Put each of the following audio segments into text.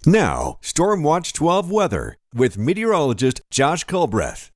Now, Stormwatch 12 weather with meteorologist Josh Culbreth.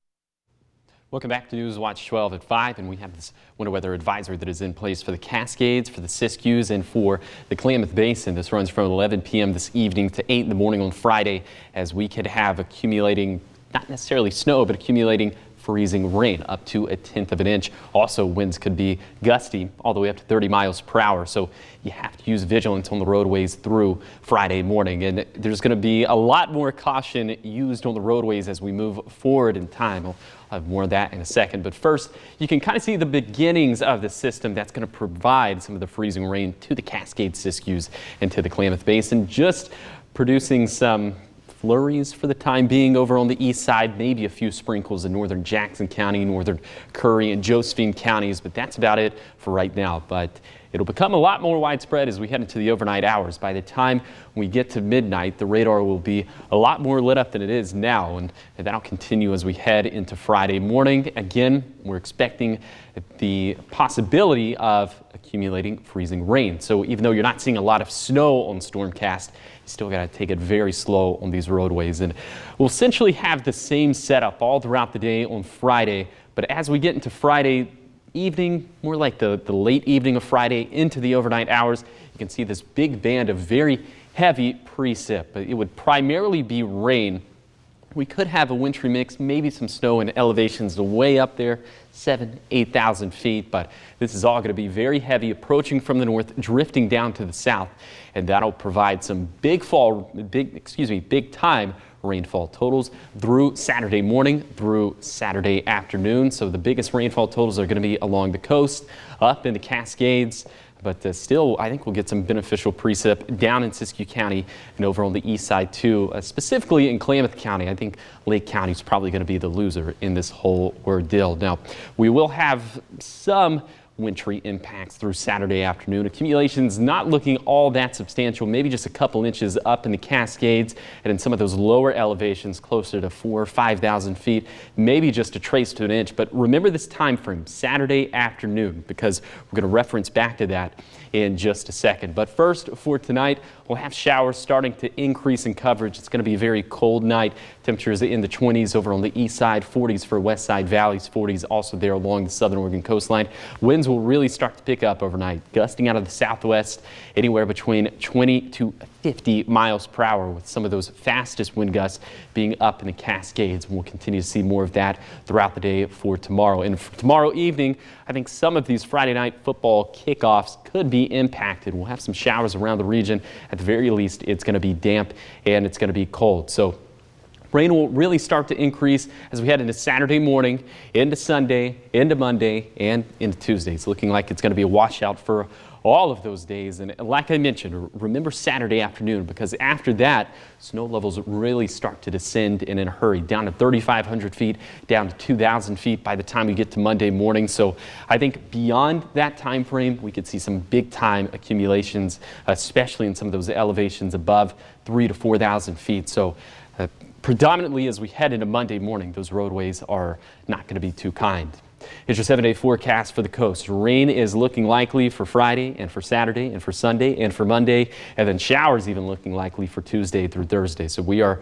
Welcome back to News Watch 12 at 5, and we have this winter weather advisory that is in place for the Cascades, for the Siskiyous, and for the Klamath Basin. This runs from 11 p.m. this evening to 8 in the morning on Friday, as we could have accumulating, not necessarily snow, but accumulating freezing rain up to 1/10 of an inch. Also, winds could be gusty all the way up to 30 miles per hour. So you have to use vigilance on the roadways through Friday morning. And there's going to be a lot more caution used on the roadways as we move forward in time. I'll have more of that in a second. But first, you can kind of see the beginnings of the system that's going to provide some of the freezing rain to the Cascade, Siskiyous, and to the Klamath Basin, just producing some flurries for the time being over on the east side, maybe a few sprinkles in northern Jackson County, northern Curry and Josephine counties, but that's about it for right now. But it'll become a lot more widespread as we head into the overnight hours. By the time we get to midnight, the radar will be a lot more lit up than it is now, and that'll continue as we head into Friday morning. Again, we're expecting the possibility of accumulating freezing rain. So even though you're not seeing a lot of snow on Stormcast, you still got to take it very slow on these roadways. And we'll essentially have the same setup all throughout the day on Friday. But as we get into Friday evening, more like the late evening of Friday into the overnight hours, you can see this big band of very heavy precip. But it would primarily be rain. We could have a wintry mix, maybe some snow in elevations way up there, 7,000 to 8,000 feet, but this is all going to be very heavy, approaching from the north, drifting down to the south, and that'll provide some big time rainfall totals through Saturday morning, through Saturday afternoon. So the biggest rainfall totals are going to be along the coast, up in the Cascades. But still, I think we'll get some beneficial precip down in Siskiyou County and over on the east side too, specifically in Klamath County. I think Lake County is probably going to be the loser in this whole ordeal. Now, we will have some wintry impacts through Saturday afternoon. Accumulations not looking all that substantial, maybe just a couple inches up in the Cascades and in some of those lower elevations closer to 4,000 or 5,000 feet, maybe just a trace to an inch. But remember this time frame, Saturday afternoon, because we're going to reference back to that in just a second. But first, for tonight, we'll have showers starting to increase in coverage. It's going to be a very cold night. Temperatures in the 20s over on the east side, 40s for west side valleys, 40s also there along the southern Oregon coastline. Winds will really start to pick up overnight, gusting out of the southwest anywhere between 20 to 50 miles per hour, with some of those fastest wind gusts being up in the Cascades. And we'll continue to see more of that throughout the day for tomorrow. And for tomorrow evening, I think some of these Friday night football kickoffs could be impacted. We'll have some showers around the region. At the very least, it's going to be damp and it's going to be cold. So rain will really start to increase as we head into Saturday morning, into Sunday, into Monday, and into Tuesday. It's looking like it's going to be a washout for all of those days. And like I mentioned, remember Saturday afternoon, because after that, snow levels really start to descend in a hurry, down to 3,500 feet, down to 2,000 feet by the time we get to Monday morning. So I think beyond that time frame, we could see some big time accumulations, especially in some of those elevations above 3,000 to 4,000 feet. So predominantly as we head into Monday morning, those roadways are not going to be too kind. Here's your 7-day forecast for the coast. Rain is looking likely for Friday and for Saturday and for Sunday and for Monday, and then showers even looking likely for Tuesday through Thursday. So we are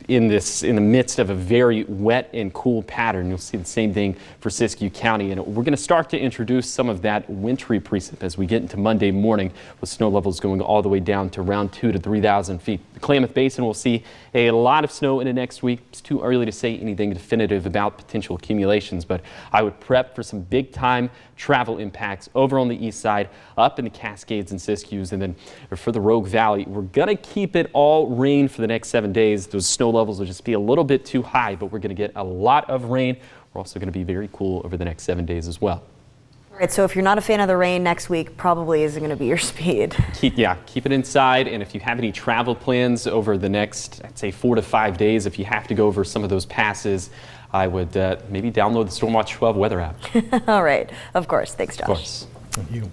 in the midst of a very wet and cool pattern. You'll see the same thing for Siskiyou County, and we're going to start to introduce some of that wintry precip as we get into Monday morning, with snow levels going all the way down to around 2,000 to 3,000 feet. The Klamath Basin will see a lot of snow into next week. It's too early to say anything definitive about potential accumulations, but I would prep for some big time travel impacts over on the east side, up in the Cascades and Siskiyous, and then for the Rogue Valley. We're going to keep it all rain for the next 7 days. Those snow levels will just be a little bit too high, but we're going to get a lot of rain. We're also going to be very cool over the next 7 days as well. All right, so if you're not a fan of the rain next week, probably isn't going to be your speed. Keep it inside. And if you have any travel plans over the next, I'd say 4 to 5 days, if you have to go over some of those passes, I would maybe download the Stormwatch 12 weather app. All right, of course. Thanks, Josh. Of course. Thank you.